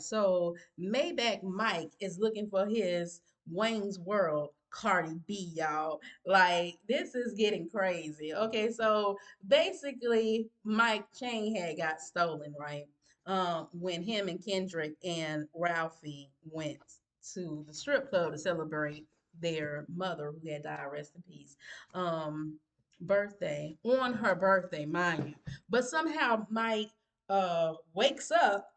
so MayBach Mike is looking for his Wayne's World Cardi B, y'all. Like, this is getting crazy. Okay, so basically, Mike chain had got stolen, right? When him and Kendrick and Ralphie went to the strip club to celebrate their mother who had died, rest in peace. Birthday on her birthday, mind you. But somehow Mike wakes up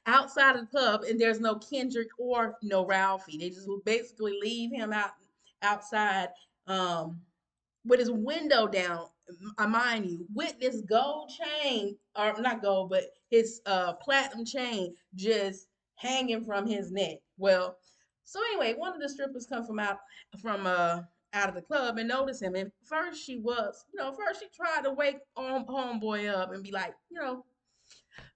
outside of the club and there's no Kendrick or no Ralphie. They just basically leave him outside um with his window down, mind you, with this gold chain, or not gold, but his platinum chain just hanging from his neck. Well, so anyway, one of the strippers come from out of the club and notice him. And first she was, first she tried to wake homeboy up and be like,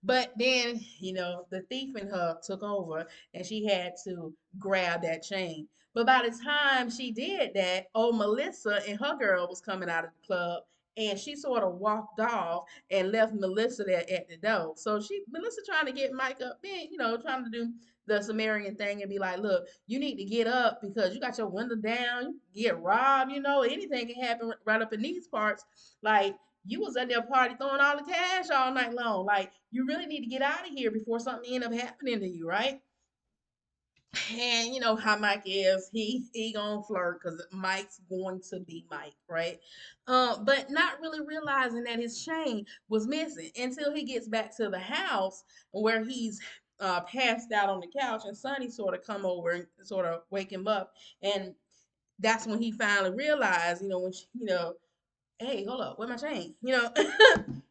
but then, the thief in her took over and she had to grab that chain. But by the time she did that, old Melissa and her girl was coming out of the club and she sort of walked off and left Melissa there at the door. So Melissa trying to get Mike up, being, trying to do the Sumerian thing and be like, look, you need to get up because you got your window down, you get robbed, anything can happen right up in these parts. Like, you was at their party throwing all the cash all night long. Like, you really need to get out of here before something end up happening to you, right? And you know how Mike is. He gonna flirt because Mike's going to be Mike, right? But not really realizing that his chain was missing until he gets back to the house where he's passed out on the couch, and Sonny sort of come over and sort of wake him up, and that's when he finally realized, when hey, hold up, where my chain?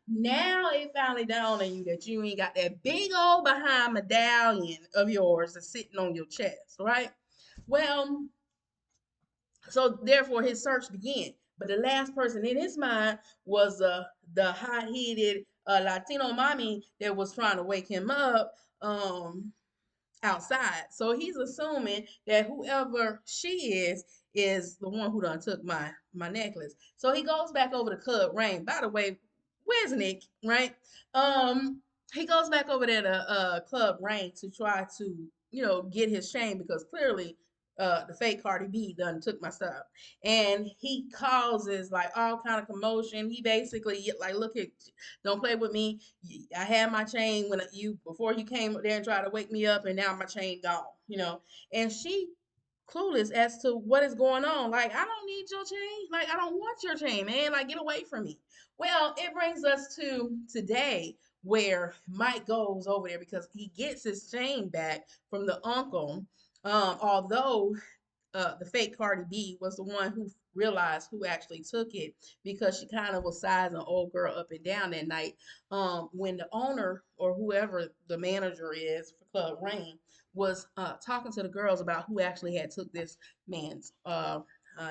Now it finally dawned on you that you ain't got that big old behind medallion of yours that's sitting on your chest, right? Well, so therefore his search began. But the last person in his mind was the hot-headed Latino mommy that was trying to wake him up outside. So he's assuming that whoever she is the one who done took my necklace. So he goes back over to Club Rain. By the way, where's Nick? Right? Um, he goes back over there to Club Rain to try to get his chain because clearly the fake Cardi B done took my stuff, and he causes like all kind of commotion. He basically like, look at, don't play with me. I had my chain when you before you came up there and tried to wake me up, and now my chain gone. And she clueless as to what is going on. Like, I don't need your chain. Like, I don't want your chain, man. Like, get away from me. Well, it brings us to today where Mike goes over there because he gets his chain back from the uncle. Although the fake Cardi B was the one who realized who actually took it because she kind of was sizing old girl up and down that night. When the owner or whoever the manager is for Club Rain was talking to the girls about who actually had took this man's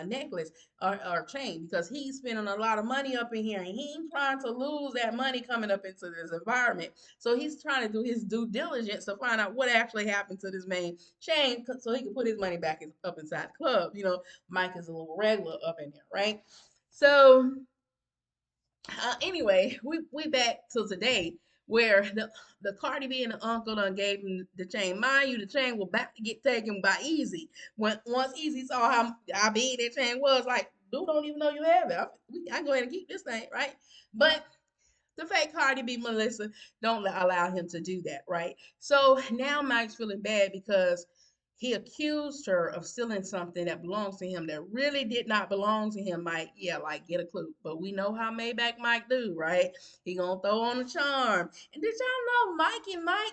necklace or chain because he's spending a lot of money up in here and he ain't trying to lose that money coming up into this environment. So he's trying to do his due diligence to find out what actually happened to this man chain so he can put his money back up inside the club. Mike is a little regular up in there, right? So anyway, we back till today where the Cardi B and the uncle done gave him the chain. Mind you, the chain was about to get taken by Easy. Once Easy saw how big that chain was, like, dude don't even know you have it. I go ahead and keep this thing, right? But the fake Cardi B Melissa don't allow him to do that, right? So now Mike's feeling bad because he accused her of stealing something that belongs to him that really did not belong to him. Mike, yeah, like, get a clue. But we know how MayBach Mike do, right? He gonna throw on the charm. And did y'all know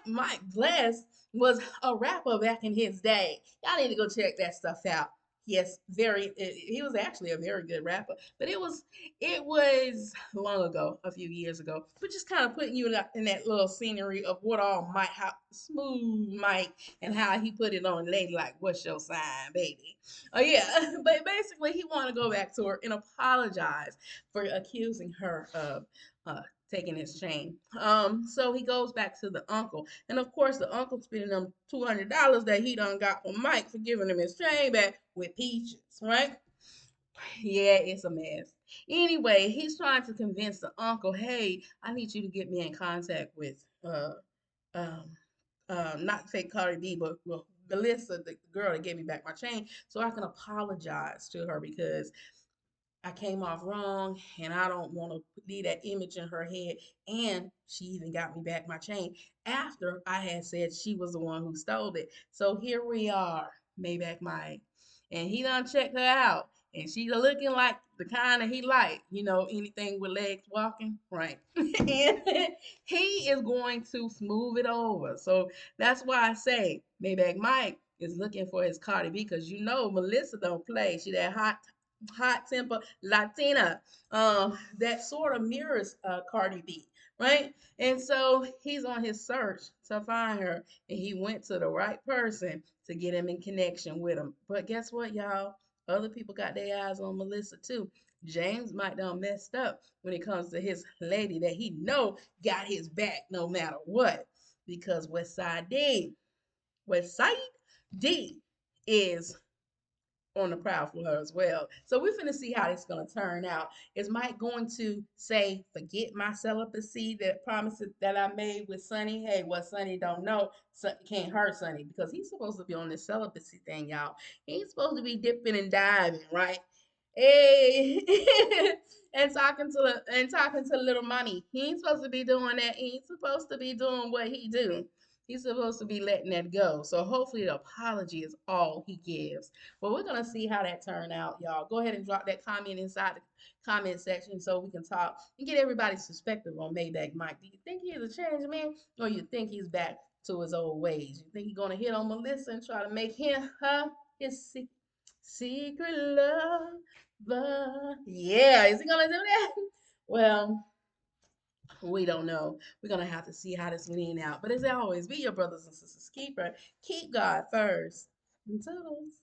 Mike Bless was a rapper back in his day? Y'all need to go check that stuff out. Yes, he was actually a very good rapper, but it was long ago, a few years ago. But just kind of putting you in that little scenery of what all Mike, how smooth Mike, and how he put it on lady like, what's your sign, baby? Oh yeah, but basically he wanted to go back to her and apologize for accusing her of taking his chain. So he goes back to the uncle, and of course the uncle spending them $200 that he done got from Mike for giving him his chain back with peaches, right? Yeah, it's a mess. Anyway, he's trying to convince the uncle, hey, I need you to get me in contact with um not fake Cardi B, but well, Melissa, the girl that gave me back my chain, so I can apologize to her because I came off wrong and I don't want to leave that image in her head. And she even got me back my chain after I had said she was the one who stole it. So here we are, MayBach Mike. And he done checked her out. And she looking like the kind that he like, anything with legs walking, right? And he is going to smooth it over. So that's why I say MayBach Mike is looking for his Cardi B because Melissa don't play. She that hot temper Latina, that sort of mirrors Cardi B, right? And so he's on his search to find her, and he went to the right person to get him in connection with him. But guess what, y'all? Other people got their eyes on Melissa too. James might done messed up when it comes to his lady that he know got his back no matter what. Because West Side D is on the prowl for her as well. So we're finna see how this gonna turn out. Is Mike going to say, forget my celibacy, that promises that I made with Sonny? Hey, what Sonny don't know, can't hurt Sonny because he's supposed to be on this celibacy thing, y'all. He ain't supposed to be dipping and diving, right? Hey, and talking to little mommy. He ain't supposed to be doing that. He ain't supposed to be doing what he do. He's supposed to be letting that go. So hopefully the apology is all he gives. But we're gonna see how that turn out, y'all. Go ahead and drop that comment inside the comment section so we can talk and get everybody's perspective on MayBach Mike. Do you think he's a changed man, or you think he's back to his old ways? You think he's gonna hit on Melissa and try to make him his secret lover? Yeah, is he gonna do that? Well, we don't know. We're gonna have to see how this went out. But as always, be your brothers and sisters keeper. Keep God first. And toodles.